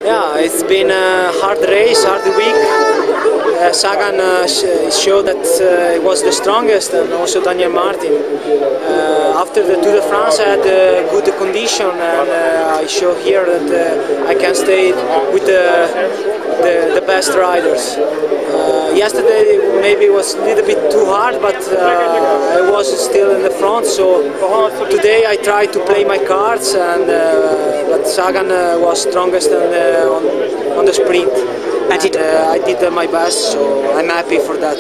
Yeah, it's been a hard race, hard week. Sagan showed that it was the strongest, and also Daniel Martin. After the Tour de France, I had good condition, and I show here that I can stay with the best riders. Yesterday maybe it was a little bit too hard, but I was still in the front. So today I tried to play my cards, and but Sagan was strongest on the sprint. And I did my best, so I'm happy for that.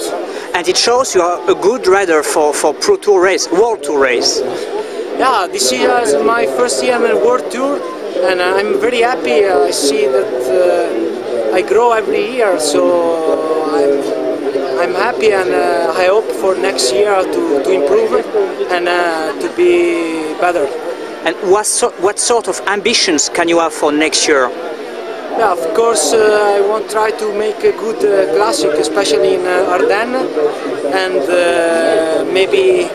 And it shows you are a good rider for Pro Tour race, World Tour race. Yeah, this year is my first year on the World Tour, and I'm very happy. I see that I grow every year, so I'm happy, and I hope for next year to improve and to be better. And what sort of ambitions can you have for next year? Yeah, of course, I want to try to make a good classic, especially in Ardennes, and maybe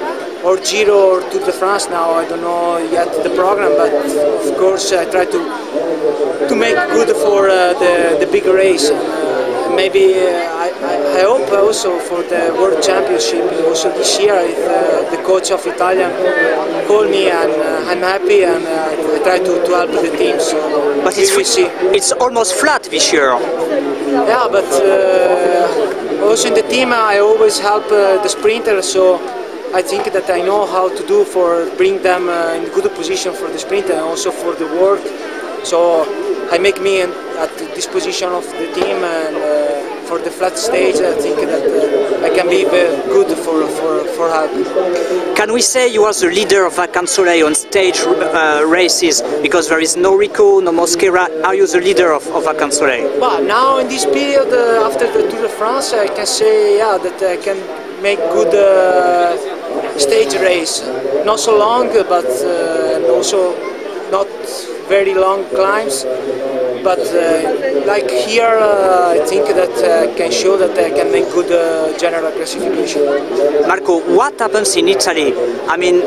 or Giro or Tour de France. Now I don't know yet the program, but of course I try to make good for the big race. Maybe I hope also for the World Championship. Also this year, if the coach of Italian called me, and I'm happy, and I try to help the team. So, but it's almost flat this year. Yeah, but also in the team I always help the sprinters. So I think that I know how to do for bring them in good position for the sprint and also for the work. So I make me at the disposition of the team, and for the flat stage I think that I can be very good for help. Can we say you are the leader of Vacansoleil on stage races, because there is no Rico, no Mosquera? Are you the leader of Vacansoleil? Well, now in this period after the Tour de France, I can say that I can make good stage race. Not so long, but also not very long climbs, but like here I think that I can show that I can make good general classification. Marco, what happens in Italy? I mean,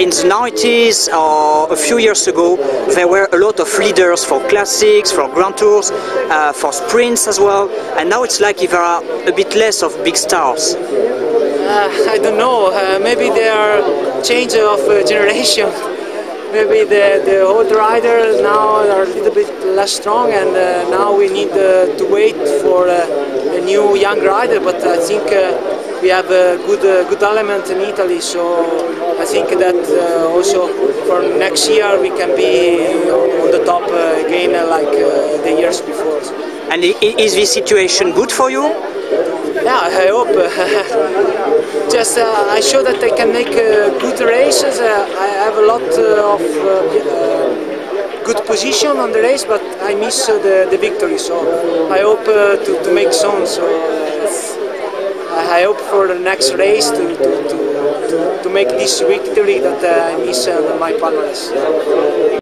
in the 90s or a few years ago, there were a lot of leaders for classics, for Grand Tours, for sprints as well, and now it's like there are a bit less of big stars. I don't know, maybe they are change of generation. Maybe the old riders now are a little bit less strong, and now we need to wait for a new young rider. But I think we have a good element in Italy, so I think that also for next year we can be on the top again like the years before. And is this situation good for you? Yeah, I hope. Just I show that I can make good races. I have a lot of good position on the race, but I miss the victory. So I hope to make some. So I hope for the next race to make this victory that I miss on my palmarès.